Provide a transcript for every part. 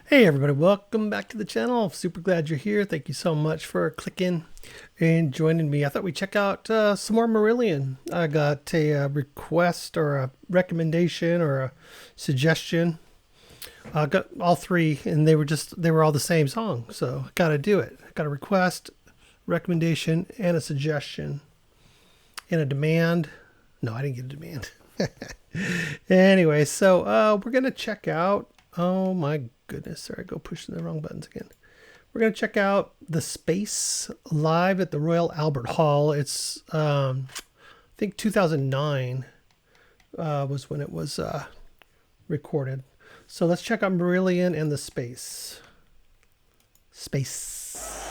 Hey everybody, welcome back to the channel. Super glad you're here. Thank you so much for clicking and joining me. I thought we'd check out some more Marillion. I got a request or a recommendation or a suggestion. I got all three and they were all the same song. So I got to do it. I got a request, recommendation, and a suggestion and a demand. No, I didn't get a demand. Anyway, so we're going to check out, oh my goodness, there I go pushing the wrong buttons again. We're going to check out The Space live at the Royal Albert Hall. It's, I think 2009 was when it was recorded. So let's check out Marillion and The Space. Space.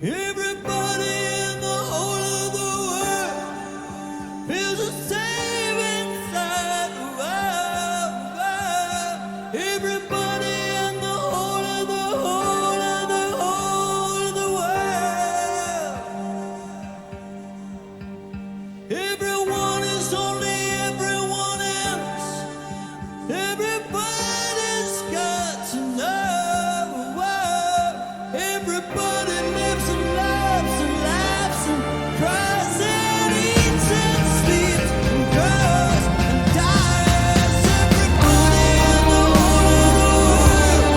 Everybody in the whole of the world feels the same inside the world. Everybody in the whole of the whole of the whole of the world. Everyone is only everyone else. Everybody's got to know. Everybody lives and loves and laughs and cries and eats and sleeps and grows and dies. Everybody in the whole of the world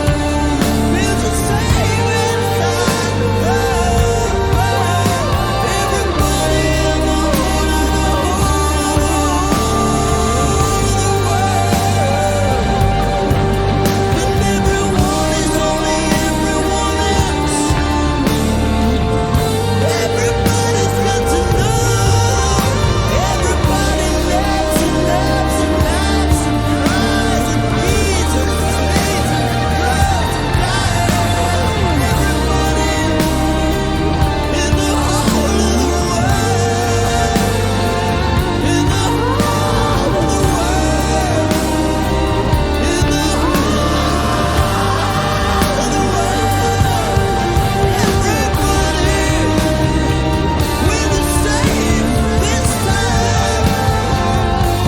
feels the same inside the world. Everybody in the whole of the whole of the world. And everyone is only everyone else. Everybody's got to know. Everybody lives and loves and laughs and cries and eats and sleeps and grows and dies. Everybody in the whole of the world. In the whole of the world. In the whole of the world. Everybody. We're the same this time.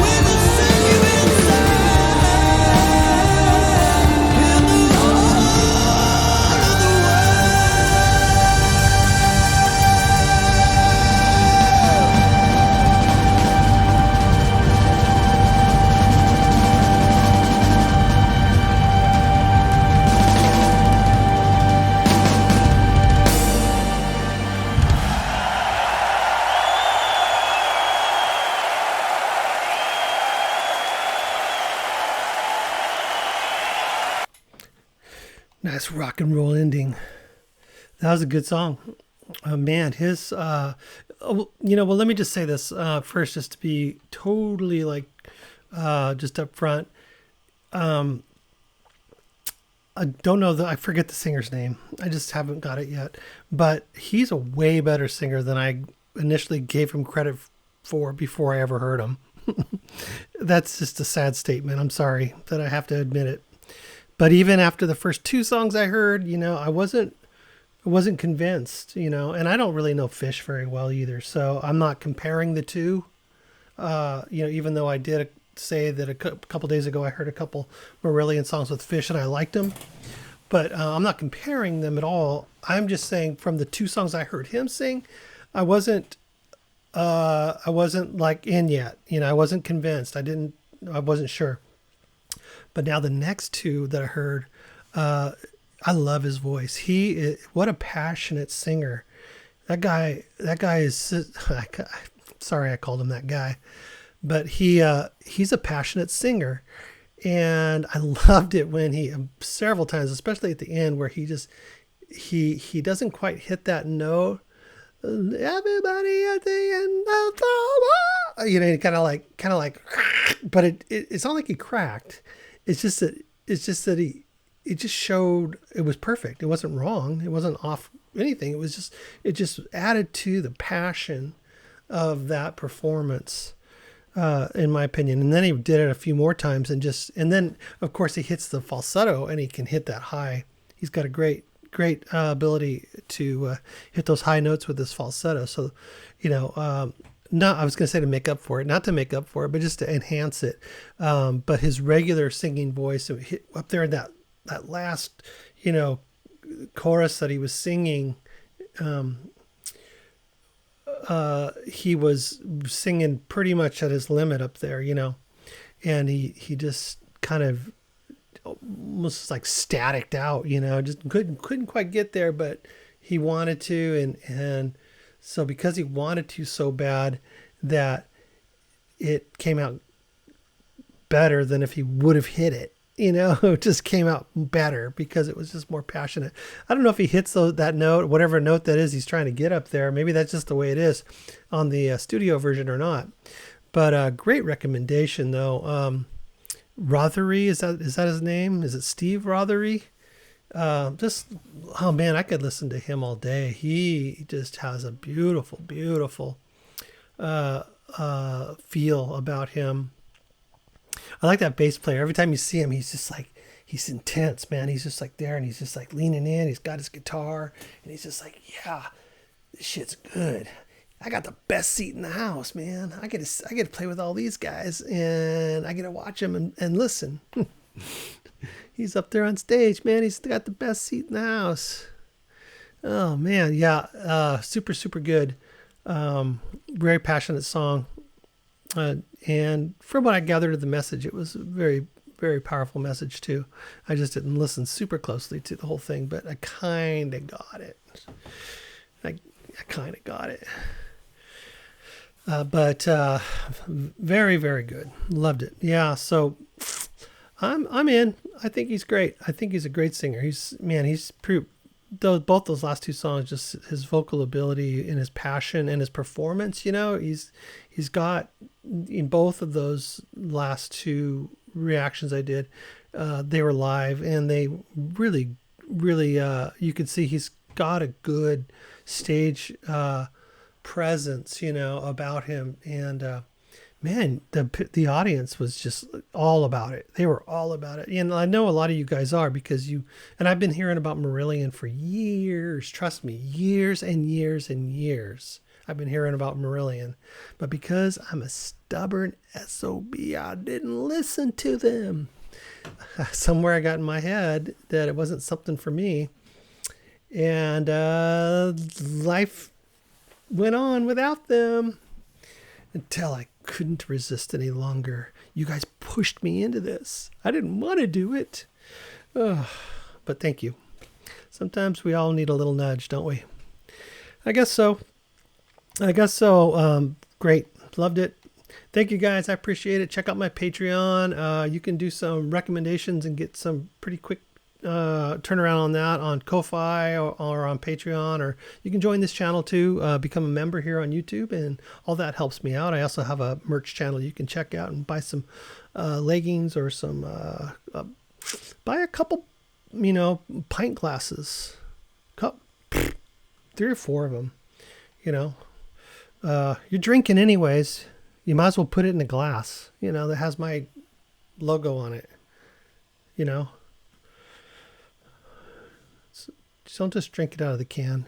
We're the same inside. In the whole of the Nice rock and roll ending. That was a good song. Man, his, well, let me just say this first, just to be totally like, just up front. I don't know I forget the singer's name. I just haven't got it yet. But he's a way better singer than I initially gave him credit for before I ever heard him. That's just a sad statement. I'm sorry that I have to admit it. But even after the first two songs I heard, I wasn't convinced, and I don't really know Fish very well either. So I'm not comparing the two, even though I did say that a couple days ago I heard a couple Marillion songs with Fish and I liked them. But I'm not comparing them at all. I'm just saying from the two songs I heard him sing, I wasn't like in yet. I wasn't convinced. I wasn't sure. But now the next two that I heard, I love his voice. What a passionate singer. That guy is, sorry I called him that guy, but he's a passionate singer. And I loved it when he, several times, especially at the end, where he doesn't quite hit that note. Everybody at the end of the world, kind of like, but it's not like he cracked. It's just that it just showed it was perfect. It wasn't wrong. It wasn't off anything. It just added to the passion of that performance, in my opinion. And then he did it a few more times and then of course he hits the falsetto and he can hit that high. He's got a great ability to hit those high notes with his falsetto. So, I was going to say to make up for it, not to make up for it, but just to enhance it. But his regular singing voice up there in that last, chorus that he was singing, he was singing pretty much at his limit up there, and he just kind of almost like staticked out, just couldn't quite get there, but he wanted to. And so because he wanted to so bad, that it came out better than if he would have hit it, it just came out better because it was just more passionate. I don't know if he hits that note, whatever note that is he's trying to get up there. Maybe that's just the way it is on the studio version or not. But great recommendation though. Rothery, is that his name? Is it Steve Rothery? Just, oh man, I could listen to him all day. He just has a beautiful, beautiful feel about him. I like that bass player. Every time you see him, he's just like, he's intense, man. He's just like there and he's just like leaning in. He's got his guitar and he's just like, yeah, this shit's good. I got the best seat in the house, man. I get to play with all these guys and I get to watch them and listen. He's up there on stage, man. He's got the best seat in the house. Oh man, yeah, super super good. Very passionate song, and from what I gathered of the message, it was a very very powerful message too. I just didn't listen super closely to the whole thing, but I kind of got it. I kind of got it. But very very good. Loved it. Yeah. So I'm in. I think he's great. I think he's a great singer. He's pretty. Both those last two songs, just his vocal ability and his passion and his performance. You know, he's got in both of those last two reactions I did. They were live and they really, really. You could see he's got a good stage presence. You know, about him and. Man, the audience was just all about it. They were all about it. And I know a lot of you guys are because and I've been hearing about Marillion for years. Trust me, years and years and years. I've been hearing about Marillion. But because I'm a stubborn SOB, I didn't listen to them. Somewhere I got in my head that it wasn't something for me. And life went on without them until I couldn't resist any longer. You guys pushed me into this. I didn't want to do it. But thank you. Sometimes we all need a little nudge, don't we? I guess so. Great. Loved it. Thank you guys. I appreciate it. Check out my Patreon. You can do some recommendations and get some pretty quick turnaround on that on Ko-Fi or on Patreon, or you can join this channel too, become a member here on YouTube, and all that helps me out. I also have a merch channel you can check out and buy some leggings or some buy a couple pint glasses, 3 or 4 of them. You're drinking anyways, you might as well put it in a glass that has my logo on it. Don't just drink it out of the can.